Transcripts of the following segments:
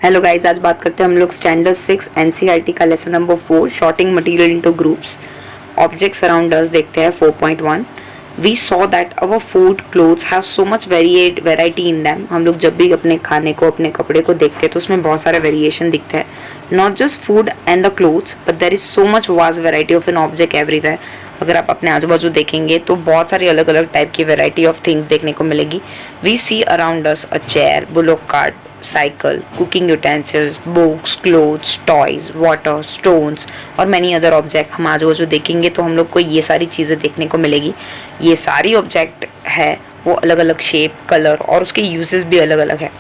Hello guys, आज बात करते हैं हम लोग स्टैंडर्ड 6 एनसीईआरटी का lesson number 4 sorting material into groups. Objects around us देखते हैं 4.1। We saw that our food clothes have so much variety in them. हम लोग जब भी अपने खाने को, अपने कपड़े को देखते हैं तो उसमें बहुत सारा वेरिएशन दिखता है। Not just food and the clothes but there is so much vast variety of an object everywhere. अगर आप अपने आजू बाजू देखेंगे तो बहुत सारी अलग अलग टाइप की वेराइटी ऑफ थिंग्स देखने को मिलेगी। We see around us a chair, bullock cart, cycle, cooking utensils, books, clothes, toys, water, stones और मैनी अदर ऑब्जेक्ट। हम आजू बाजू देखेंगे तो हम लोग को ये सारी चीज़ें देखने को मिलेगी। ये सारी ऑब्जेक्ट है वो अलग अलग शेप, कलर और उसके यूजेस भी अलग अलग है।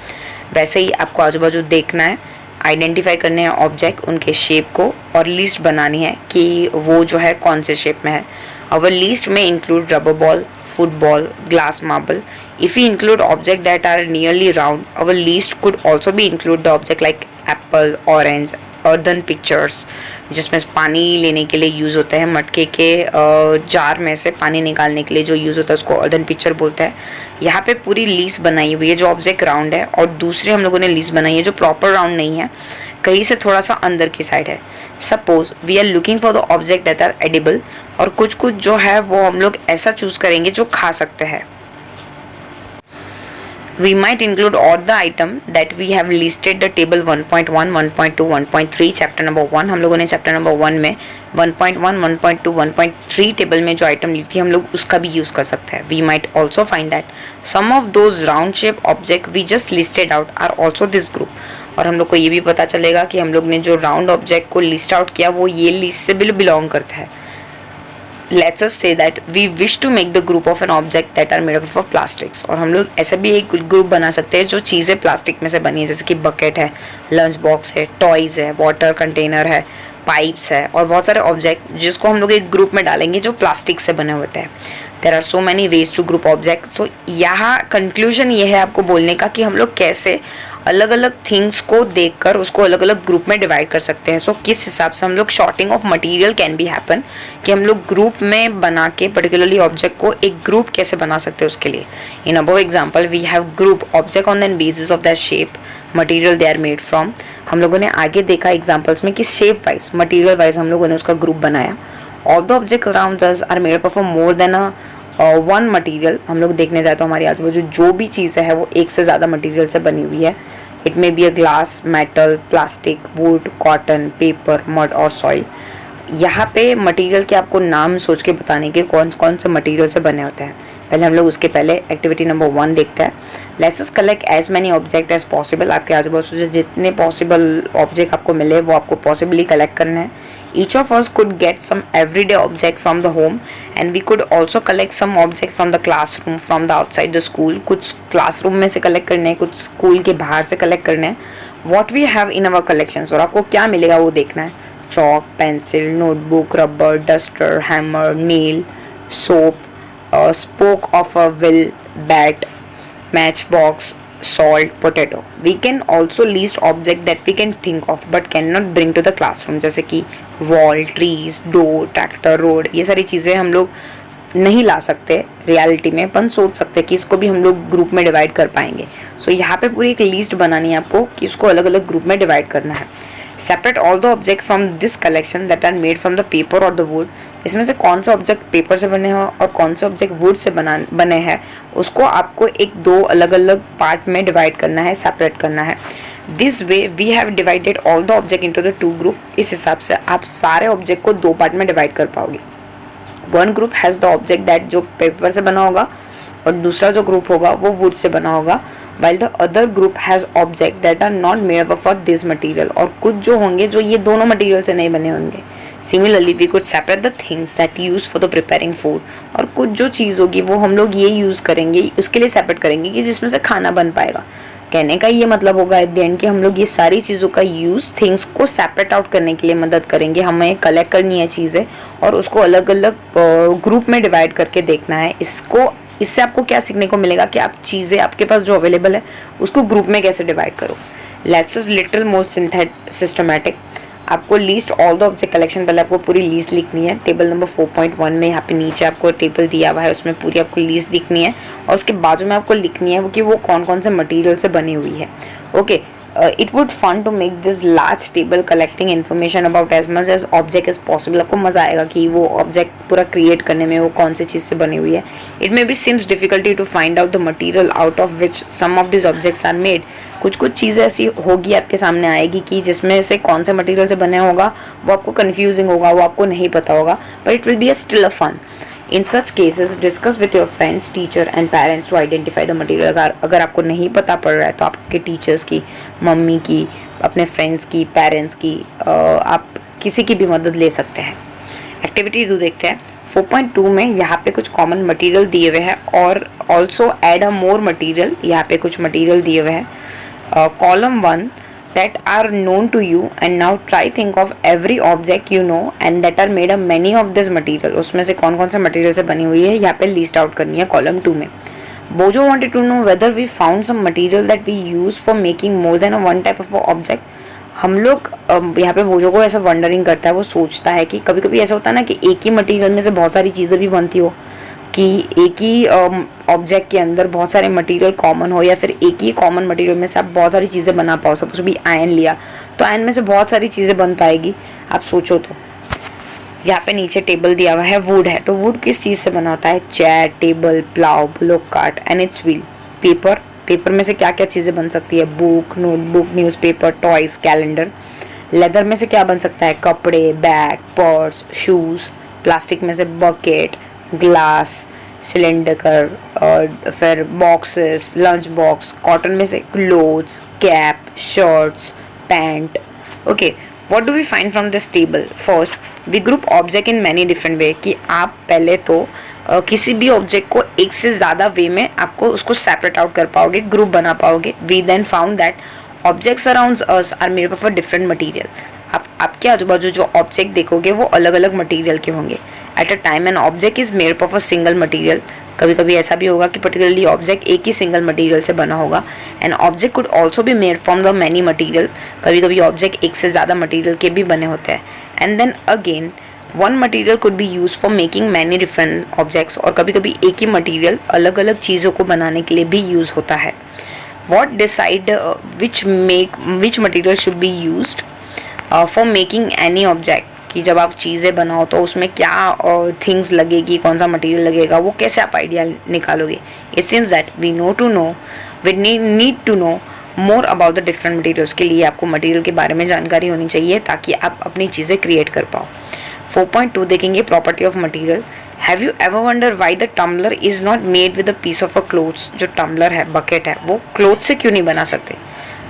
वैसे ही आपको आजू बाजू देखना है, आइडेंटिफाई करने हैं ऑब्जेक्ट, उनके शेप को और लिस्ट बनानी है कि वो जो है कौन से शेप में है। अवर लिस्ट में include rubber ball, football, glass marble. If we include objects that are nearly round, our list could also be include the object like apple, orange, earthen pitchers, जिसमें पानी लेने के लिए यूज़ होता है। मटके के जार में से पानी निकालने के लिए जो यूज़ होता है उसको earthen pitcher बोलते हैं। यहाँ पे पूरी लिस्ट बनाई हुई है जो ऑब्जेक्ट राउंड है, और दूसरे हम लोगों ने लिस्ट बनाई है जो प्रॉपर राउंड नहीं है, कहीं से थोड़ा सा अंदर की साइड है। Suppose we are looking for the object that are edible, और कुछ कुछ जो है वो हम लोग ऐसा चूज करेंगे जो खा सकते हैं। We might include all the item that we have listed the table 1.1, 1.2, 1.3 chapter number 1। हम लोगों ने चैप्टर नंबर 1 में 1.1, 1.2, 1.3 टेबल में जो आइटम ली थी हम लोग उसका भी यूज़ कर सकते हैं। We might also find that some of those round shape object we just listed out are also this group। और हम लोग को ये भी पता चलेगा कि हम लोग ने जो राउंड ऑब्जेक्ट को लिस्ट आउट किया वो ये लिस्ट से बिलोंग करता है। Let's us say that we wish to make the group of an object that are made up of plastics। और हम लोग ऐसा भी एक ग्रुप बना सकते हैं जो चीज़ें प्लास्टिक में से बनी है, जैसे कि बकेट है, लंच बॉक्स है, टॉयज़ है, वाटर कंटेनर है, पाइप्स है और बहुत सारे ऑब्जेक्ट जिसको हम लोग एक ग्रुप में डालेंगे जो प्लास्टिक से बने होते हैं। There are so many ways to group object. So यहाँ कंक्लूजन ये है आपको बोलने का कि हम लोग कैसे अलग अलग थिंग्स को देखकर उसको अलग अलग ग्रुप में डिवाइड कर सकते हैं। सो किस हिसाब से हम लोग sorting of material can be happen, कि हम लोग ग्रुप में बना के पर्टिकुलरली ऑब्जेक्ट को एक ग्रुप कैसे बना सकते हैं उसके लिए। In above example we have group object on the basis of that shape material they are made from. हम लोगों ने आगे देखा एग्जाम्पल्स में कि शेप वाइज, मटेरियल वाइज हम लोगों ने उसका ग्रुप बनाया। All the object around us are made up of more than a one material. हम लोग देखने जाए तो हमारी आजू बाजू जो भी चीज़ें है वो एक से ज़्यादा मटेरियल से बनी हुई है। It may be a glass, metal, plastic, would, cotton, paper, mud और सॉइल। यहाँ पे मटेरियल के आपको नाम सोच के बताने के कौन कौन से मटेरियल से बने होते हैं। पहले हम लोग उसके पहले एक्टिविटी नंबर 1 देखते हैं। Let's us collect as many object as possible. आपके आजू बाजू से जितने पॉसिबल ऑब्जेक्ट आपको मिले वो आपको पॉसिबली कलेक्ट करना है। Each of us could get some everyday object from the home and we could also collect some object from the classroom, from the outside the school. कुछ क्लासरूम में से collect करने हैं, कुछ स्कूल के बाहर से कलेक्ट करने हैं। What we have in our collections, और आपको क्या मिलेगा वो देखना है। Chalk, pencil, notebook, rubber, duster, hammer, nail, soap, spoke of a wheel, bat, matchbox, salt, potato। We can also list object that we can think of but cannot bring to the classroom, जैसे कि wall, trees, door, tractor, road। ये सारी चीज़ें हम लोग नहीं ला सकते reality में, अपन सोच सकते हैं कि इसको भी हम लोग ग्रुप में डिवाइड कर पाएंगे। सो यहाँ पे पूरी एक लिस्ट बनानी है आपको कि इसको अलग अलग ग्रुप में डिवाइड करना है। Separate all the object from this collection that are made from the paper और द वुड। इसमें से कौन सा ऑब्जेक्ट पेपर से बने हो और कौन से ऑब्जेक्ट वुड से बने हैं उसको आपको एक दो अलग अलग पार्ट में डिवाइड करना है, सेपरेट करना है। This way we have divided all the object into the 2 group. इस हिसाब से आप सारे ऑब्जेक्ट को 2 पार्ट में डिवाइड कर पाओगे। One group has the object that जो पेपर से बना होगा और दूसरा जो ग्रुप होगा वो वुड से बना होगा, while the other group has objects that are not made up of this material। और कुछ जो होंगे जो ये दोनों मटेरियल से नहीं बने होंगे। Similarly we could separate the things that use for the preparing food। और कुछ जो चीज़ होगी वो हम लोग ये यूज़ करेंगे, उसके लिए सेपरेट करेंगे कि जिसमें से खाना बन पाएगा। कहने का ये मतलब होगा एट द एंड कि हम लोग ये सारी चीज़ों का यूज़ थिंग्स को सेपरेट आउट करने के लिए मदद करेंगे। हमें कलेक्ट करनी है चीज़ें और उसको अलग अलग ग्रुप में डिवाइड करके देखना है। इससे आपको क्या सीखने को मिलेगा कि आप चीज़ें आपके पास जो अवेलेबल है उसको ग्रुप में कैसे डिवाइड करो। Let's is little more systematic. आपको list all the object collection, पहले आपको पूरी लिस्ट लिखनी है। टेबल नंबर 4.1 में यहाँ पे नीचे आपको टेबल दिया हुआ है, उसमें पूरी आपको लिस्ट लिखनी है और उसके बाजू में आपको लिखनी है कि वो कौन कौन से मटेरियल से बनी हुई है। Okay, it would fun to make this large table collecting information about as much as object is possible. आपको मजा आएगा कि वो ऑब्जेक्ट पूरा क्रिएट करने में वो कौन सी चीज़ से बनी हुई है. It may be seems difficulty to find out the material out of which some of this objects are made. कुछ चीज़ें ऐसी होगी आपके सामने आएगी कि जिसमें से कौन से मटीरियल से बना होगा वो आपको कन्फ्यूजिंग होगा, वो आपको नहीं पता होगा, but it will be still a fun. In such cases, discuss with your friends, teacher and parents to identify the material. अगर आपको नहीं पता पड़ रहा है तो आपके टीचर्स की, मम्मी की, अपने फ्रेंड्स की, पेरेंट्स की, आप किसी की भी मदद ले सकते हैं. एक्टिविटीज देखते हैं. 4.2 में यहाँ पे कुछ कॉमन मटेरियल दिए हुए हैं और also add a more material. यहाँ पे कुछ मटेरियल दिए हुए हैं. Column 1 that are known to you and now try think of every object you know and that are made of many of this material. उसमें से कौन कौन से मटेरियल से बनी हुई है यहाँ पे लिस्ट आउट करनी है कॉलम 2 में. बोजो wanted to know whether we found some material that we use for making more than one type of object. हम लोग यहाँ पे बोजो को ऐसा वंडरिंग करता है, वो सोचता है कि कभी कभी ऐसा होता है ना कि एक ही मटेरियल में से बहुत सारी चीज़ें भी बनती हो, कि एक ही ऑब्जेक्ट के अंदर बहुत सारे मटेरियल कॉमन हो, या फिर एक ही कॉमन मटेरियल में से आप बहुत सारी चीज़ें बना पाओ. सपोज भी आयरन लिया तो आयरन में से बहुत सारी चीज़ें बन पाएगी, आप सोचो तो. यहाँ पे नीचे टेबल दिया हुआ है. वुड है तो वुड किस चीज़ से बना होता है? Chair, table, plough, bullock cart and its wheel. Paper, paper में से क्या क्या चीज़ें बन सकती है? Book, notebook, newspaper, toys, calendar. Leather में से क्या बन सकता है? कपड़े, बैग, पर्स, शूज़. प्लास्टिक में से बकेट, ग्लास, सिलेंडर और फिर बॉक्सेस, लंच बॉक्स. कॉटन में से clothes, cap, shirts, pant. Okay, what do we find from this table? First, we group object in many different way. कि आप पहले तो किसी भी ऑब्जेक्ट को एक से ज़्यादा वे में आपको उसको सेपरेट आउट कर पाओगे, ग्रुप बना पाओगे. We then found that objects around us are made of a different material. आपके आजू बाजू जो ऑब्जेक्ट देखोगे वो अलग अलग मटेरियल के होंगे. At a time an object is made of a single material. कभी कभी ऐसा भी होगा कि पर्टिकुलरली ऑब्जेक्ट एक ही सिंगल मटेरियल से बना होगा. एन ऑब्जेक्ट कुड ऑल्सो भी made from the many material. कभी कभी ऑब्जेक्ट एक से ज़्यादा मटेरियल के भी बने होते हैं. And then again one material could be use for making many different objects. और कभी कभी एक ही मटेरियल अलग अलग चीज़ों को बनाने के लिए भी यूज़ होता है. What decide which material should be used for making any object. कि जब आप चीज़ें बनाओ तो उसमें क्या थिंग्स लगेगी, कौन सा मटेरियल लगेगा, वो कैसे आप आइडिया निकालोगे. It seems that we need to know more about the different materials. के लिए आपको मटेरियल के बारे में जानकारी होनी चाहिए ताकि आप अपनी चीज़ें क्रिएट कर पाओ. 4.2 देखेंगे property of material. Have you ever wonder why the tumbler is not made with a piece of a clothes. जो टम्बलर है, बकेट है, वो क्लोथ से क्यों नहीं बना सकते?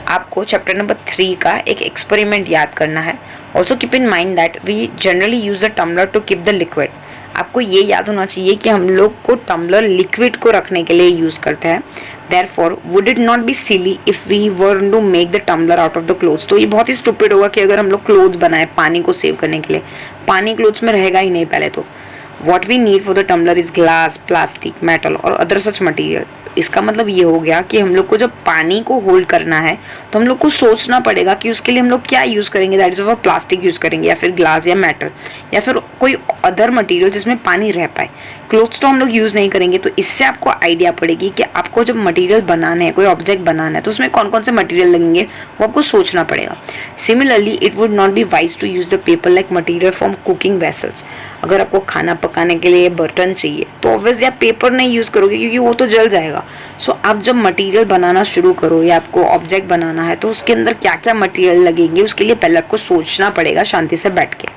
आपको चैप्टर नंबर 3 का एक एक्सपेरिमेंट याद करना है. Also keep in mind that we generally use the tumbler to keep the liquid. आपको ये याद होना चाहिए कि हम लोग को टम्बलर लिक्विड को रखने के लिए यूज़ करते हैं. Therefore would it not be silly if we were to make the tumbler out of the clothes. तो ये बहुत ही स्टूपिड होगा कि अगर हम लोग क्लोथ्स बनाए पानी को सेव करने के लिए. पानी क्लोथ्स में रहेगा ही नहीं पहले तो. What we need for the tumbler is glass, plastic, metal और अदर सच मटीरियल. इसका मतलब ये हो गया कि हम लोग को जब पानी को होल्ड करना है तो हम लोग को सोचना पड़ेगा कि उसके लिए हम लोग क्या यूज़ करेंगे. That is of plastic use करेंगे, या फिर ग्लास या मेटल, या फिर कोई अदर मटेरियल जिसमें पानी रह पाए. क्लोथ्स तो हम लोग यूज़ नहीं करेंगे. तो इससे आपको आइडिया पड़ेगी कि आपको जब मटेरियल बनाना है, कोई ऑब्जेक्ट बनाना है, तो उसमें कौन कौन से मटेरियल लगेंगे वो आपको सोचना पड़ेगा. Similarly it would not be wise to use the paper like material from cooking vessels. अगर आपको खाना पकाने के लिए बर्तन चाहिए तो ऑब्वियसली आप पेपर नहीं यूज़ करोगे क्योंकि वो तो जल जाएगा. सो आप जब मटेरियल बनाना शुरू करो या आपको ऑब्जेक्ट बनाना है तो उसके अंदर क्या क्या मटेरियल लगेंगे उसके लिए पहले आपको सोचना पड़ेगा शांति से बैठ के.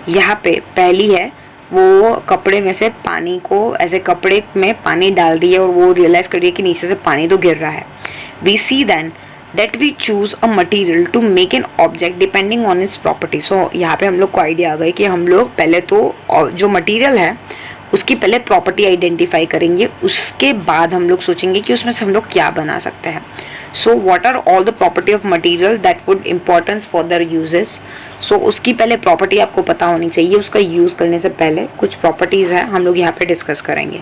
यहाँ पे पहली है, वो कपड़े में से पानी को, ऐसे कपड़े में पानी डाल रही है और वो रियलाइज़ कर रही है कि नीचे से पानी तो गिर रहा है. We see then that we choose a material to make an object depending on its property. So यहाँ पे हम लोग को आइडिया आ गया कि हम लोग पहले तो जो मटेरियल है उसकी पहले प्रॉपर्टी आइडेंटिफाई करेंगे, उसके बाद हम लोग सोचेंगे कि उसमें से हम लोग क्या बना सकते हैं. So what are all the property of material that would importance for their uses. So उसकी पहले प्रॉपर्टी आपको पता होनी चाहिए. उसका यूज़ करने से पहले कुछ प्रॉपर्टीज़ है हम लोग यहाँ पे डिस्कस करेंगे.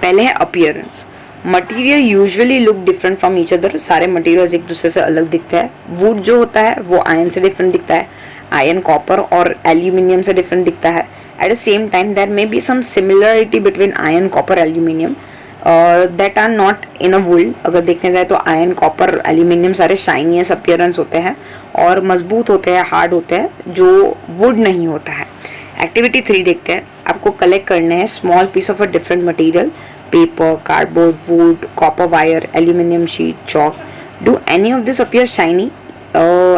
पहले है appearance. Material usually look different from each other. सारे मटीरियल्स एक दूसरे से अलग दिखते हैं. वुड जो होता है वो आयरन से डिफरेंट दिखता है. आयरन कॉपर और एल्यूमिनियम से डिफरेंट दिखता है. At the same time there may be some similarity between iron, copper, aluminium. That are not in a wool. अगर देखने जाए तो आयरन, कॉपर, एल्यूमिनियम सारे शाइनियस अपीयरेंस होते हैं और मजबूत होते हैं, हार्ड होते हैं, जो वुड नहीं होता है। एक्टिविटी 3 देखते हैं। आपको कलेक्ट करने हैं small piece of a different material, paper, cardboard, wood, copper wire, aluminium sheet, chalk. Do any of this appear shiny?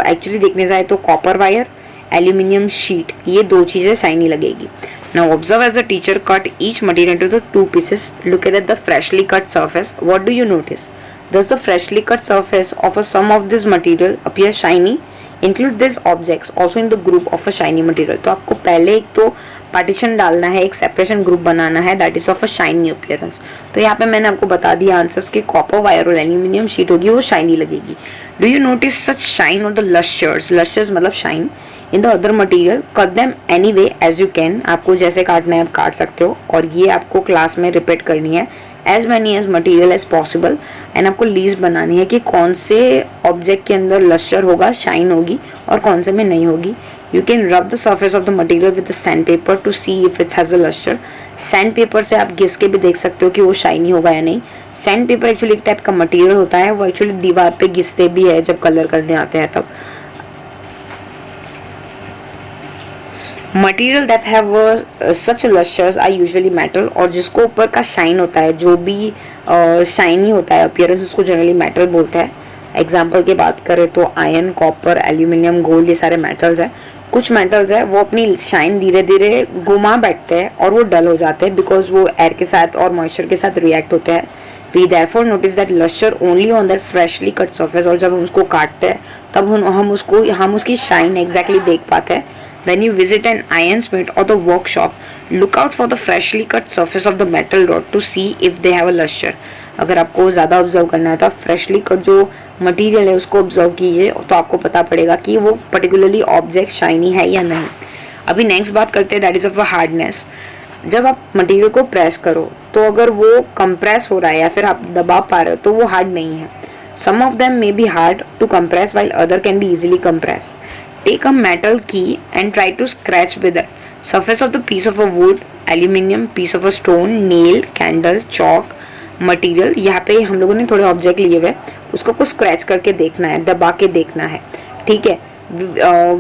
Actually देखने जाए तो कॉपर वायर, एल्यूमिनियम शीट, ये दो चीज़ें शाइनी लगेगी। Now observe as the teacher cut each material into the 2 pieces. Look at the freshly cut surface. What do you notice? Does the freshly cut surface of a some of this material appear shiny? Include these objects also in the group of a shiny material. तो आपको पहले एक तो partition डालना है, एक separation group बनाना है, that is of a shiny appearance. तो यहाँ पे मैंने आपको बता दिया आंसर्स कि कॉपर वायर और एल्यूमिनियम शीट होगी वो शाइनी लगेगी। Do you notice such shine और द लस्टर्स? लस्टर्स मतलब shine in the other material. Cut them any way as you can. आपको जैसे काटना है आप काट सकते हो और ये आपको क्लास में रिपीट करनी है as many as material as possible. And आपको लीस्ट बनानी है कि कौन से ऑब्जेक्ट के अंदर लस्टर होगा, शाइन होगी, और कौन से में नहीं होगी। You can rub the surface of the material with sandpaper to see if it's has a lustre. Sandpaper से आप घिस के भी देख सकते हो कि वो शाइनी होगा या नहीं। सैंड पेपर एक्चुअली एक टाइप का मटीरियल होता है, वो एक्चुअली दीवार पे घिसते भी है जब कलर करने आते हैं तब। Material that have such lusters are usually metal. और जिसको ऊपर का शाइन होता है, जो भी शाइनी होता है अपीयरेंस, उसको जनरली मेटल बोलते हैं। एग्जाम्पल की बात करें तो आयरन, कॉपर, एल्यूमिनियम, गोल्ड, ये सारे मेटल्स हैं। कुछ मेटल्स है वो अपनी शाइन धीरे धीरे घुमा बैठते हैं और वो डल हो जाते हैं बिकॉज वो एयर के साथ और मॉइस्चर के साथ रिएक्ट होते हैं। We therefore notice that lustre only on that freshly cut surface. और जब हम उसको काटते हैं तब हम उसकी शाइन एग्जैक्टली देख पाते हैं। When you visit an iron smith or the workshop, look out for the freshly cut surface of the metal rod to see if they have a luster. अगर आपको ज़्यादा ऑब्जर्व करना है तो आप फ्रेशली कट जो मटेरियल है उसको ऑब्जर्व कीजिए, तो आपको पता पड़ेगा कि वो पर्टिकुलरली ऑब्जेक्ट शाइनी है या नहीं। अभी नेक्स्ट बात करते हैं that is of a hardness. जब आप मटेरियल को प्रेस करो तो अगर वो कंप्रेस हो रहा है या फिर आप दबा पा रहे हो तो वो हार्ड नहीं है। Some of them may be hard to compress while other can be easily compressed. Take a metal key and try to scratch with it. Surface of the piece of a wood, aluminium, piece of a stone, nail, candle, chalk, material. यहाँ पे हम लोगों ने थोड़े object लिए हुए, उसको कुछ स्क्रैच करके देखना है, दबा के देखना है, ठीक है।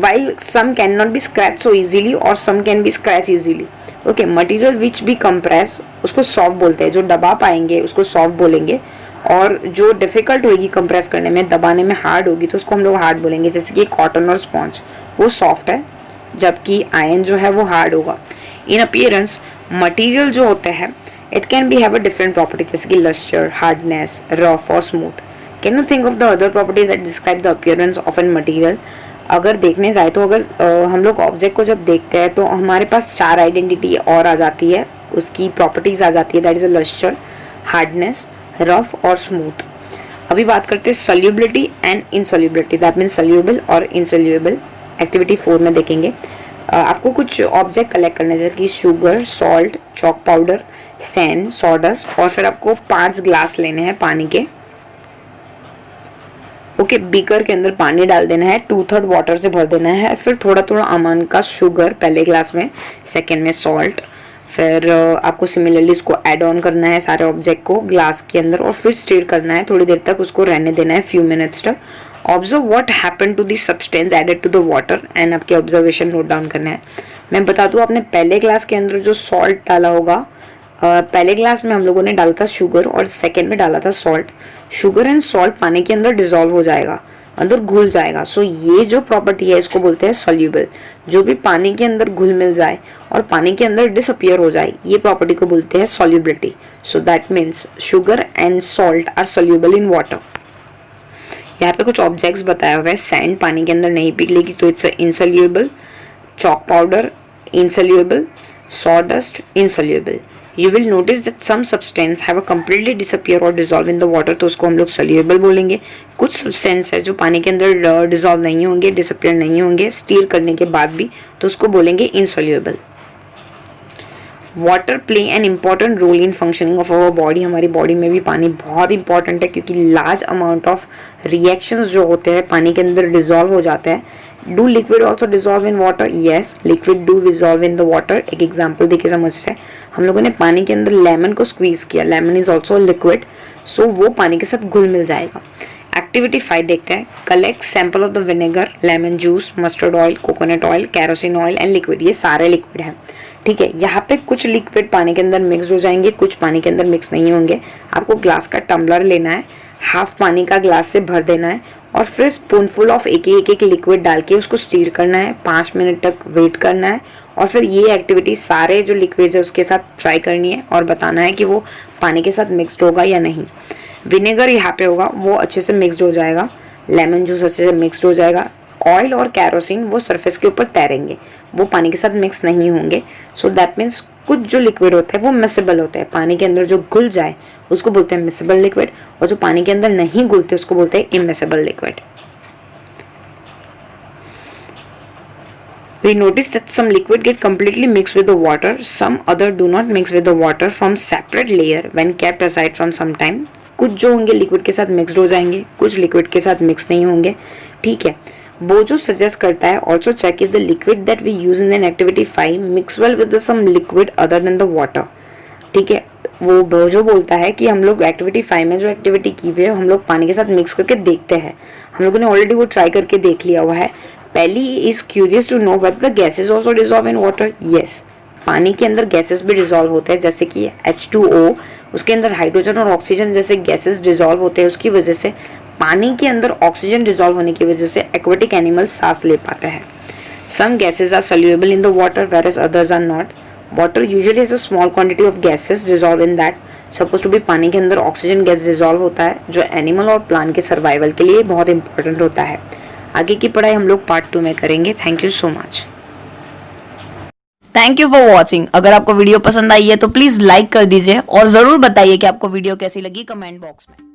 While some cannot be scratched so easily or some can be scratched easily. Okay, material which be compress उसको सॉफ्ट बोलते हैं। जो दबा पाएंगे उसको सॉफ्ट बोलेंगे, और जो डिफ़िकल्ट होगी कंप्रेस करने में, दबाने में हार्ड होगी तो उसको हम लोग हार्ड बोलेंगे। जैसे कि कॉटन और स्पॉन्ज वो सॉफ्ट है जबकि आयरन जो है वो हार्ड होगा। इन अपीयरेंस मटेरियल जो होते हैं it can be have a different property, जैसे कि लस्टर, हार्डनेस, रफ और smooth. Can you think of the other property that describe the appearance of an material? अगर देखने जाए तो अगर हम लोग ऑब्जेक्ट को जब देखते हैं तो हमारे पास 4 आइडेंटिटी और आ जाती है, उसकी प्रॉपर्टीज आ जाती है। That is a lustre, hardness, rough और स्मूथ। अभी बात करते हैं solubility and insolubility, that means soluble और इनसॉल्युबल। एक्टिविटी 4 में देखेंगे। आपको कुछ ऑब्जेक्ट कलेक्ट करने जैसे कि sugar, salt, chalk powder, sand, sawdust, और फिर आपको 5 ग्लास लेने हैं पानी के। ओके, बीकर के अंदर पानी डाल देना है, 2/3 वाटर से भर देना है, फिर थोड़ा थोड़ा अमन का शुगर पहले ग्लास में, सेकेंड में सॉल्ट, फिर आपको सिमिलरली उसको ऐड ऑन करना है सारे ऑब्जेक्ट को ग्लास के अंदर, और फिर स्टिर करना है, थोड़ी देर तक उसको रहने देना है, फ्यू मिनट्स तक। Observe what happen to the substance added to the water and आपके ऑब्जर्वेशन नोट डाउन करना है। मैं बता दूं, आपने पहले ग्लास के अंदर जो सॉल्ट डाला होगा, पहले ग्लास में हम लोगों ने डाला था शुगर और सेकेंड में डाला था सॉल्ट। शुगर एंड सॉल्ट पानी के अंदर डिजोल्व हो जाएगा, अंदर घुल जाएगा। सो ये जो प्रॉपर्टी है इसको बोलते हैं सॉल्यूबल। जो भी पानी के अंदर घुल मिल जाए और पानी के अंदर डिसअपियर हो जाए, ये प्रॉपर्टी को बोलते हैं solubility. So that means sugar and salt are soluble in water. यहाँ पे कुछ ऑब्जेक्ट्स बताया हुआ है। सैंड पानी के अंदर नहीं पिघलेगी तो it's insoluble, chalk powder insoluble, sawdust insoluble. You will notice that some substance have a completely disappear or dissolve in the water, तो उसको हम लोग soluble बोलेंगे। कुछ substance है जो पानी के अंदर dissolve नहीं होंगे, disappear नहीं होंगे स्टीर करने के बाद भी, तो उसको बोलेंगे insoluble। Water play an important role in functioning of our body. हमारी बॉडी में भी पानी बहुत इंपॉर्टेंट है क्योंकि लार्ज अमाउंट ऑफ रिएक्शंस जो होते हैं पानी के अंदर डिजॉल्व हो जाते हैं। Do liquid also dissolve in water? Yes, liquid do dissolve in the water. एक एग्जाम्पल देखिए समझते हैं। हम लोगों ने पानी के अंदर लेमन को स्क्वीज किया, लेमन इज ऑल्सो लिक्विड, सो वो पानी के साथ घुल मिल जाएगा। एक्टिविटी 5 देखते हैं। Collect sample of the vinegar, lemon juice, mustard oil, coconut oil, kerosene oil and liquid. ये सारे लिक्विड हैं, ठीक है। यहाँ पे कुछ लिक्विड पानी के अंदर मिक्स हो जाएंगे, कुछ पानी के अंदर मिक्स नहीं होंगे। आपको ग्लास का टम्बलर लेना है, हाफ पानी का ग्लास से भर देना है और फिर स्पूनफुल ऑफ एक लिक्विड डाल के उसको स्टीर करना है, 5 मिनट तक वेट करना है और फिर ये एक्टिविटी सारे जो लिक्विड्स है उसके साथ ट्राई करनी है और बताना है कि वो पानी के साथ मिक्सड होगा या नहीं। विनेगर यहाँ पे होगा, वो अच्छे से मिक्सड हो जाएगा, लेमन जूस अच्छे से मिक्सड हो जाएगा, ऑयल और कैरोसिन वो सरफेस के ऊपर तैरेंगे, वो पानी के साथ मिक्स नहीं होंगे। सो दैट मीन्स कुछ जो लिक्विड होते हैं वो मिसेबल होते हैं, पानी के अंदर जो घुल जाए उसको बोलते हैं मिसेबल लिक्विड, और जो पानी के अंदर नहीं घुलते उसको बोलते हैं immiscible liquid. We notice that some liquid get completely mixed with the water, some other do not mix with the water, form separate layer when kept aside from some time. कुछ जो होंगे लिक्विड के साथ mixed हो जाएंगे, कुछ liquid के साथ मिक्स नहीं होंगे, ठीक है। बोजो सजेस्ट करता है also check if the liquid that we use in an activity 5 mix well with some liquid other than the water, ठीक है। वो बोजो बोलता है कि हम लोग एक्टिविटी 5 में जो एक्टिविटी की हुई है हम लोग पानी के साथ मिक्स करके देखते हैं। हम लोगों ने ऑलरेडी वो ट्राई करके देख लिया हुआ है। Paheli is curious to know whether the gases also dissolve in water. Yes, पानी के अंदर गैसेस भी डिसॉल्व होते हैं, जैसे कि H2O, उसके अंदर हाइड्रोजन और ऑक्सीजन जैसे गैसेस डिसॉल्व होते हैं। उसकी वजह से पानी के अंदर ऑक्सीजन डिसॉल्व होने की वजह से एक्वेटिक एनिमल सांस ले पाते हैं। Some gases are soluble in the water whereas others are not. Water usually has a small quantity of gases dissolved in that. Suppose to भी पानी के अंदर ऑक्सीजन गैस डिसॉल्व होता है जो एनिमल और प्लांट के सर्वाइवल के लिए बहुत इंपॉर्टेंट होता है। आगे की पढ़ाई हम लोग पार्ट 2 में करेंगे। Thank you so much. Thank you for watching. अगर आपको वीडियो पसंद आई है तो प्लीज लाइक कर दीजिए और जरूर बताइए कि आपको वीडियो कैसी लगी कमेंट बॉक्स में।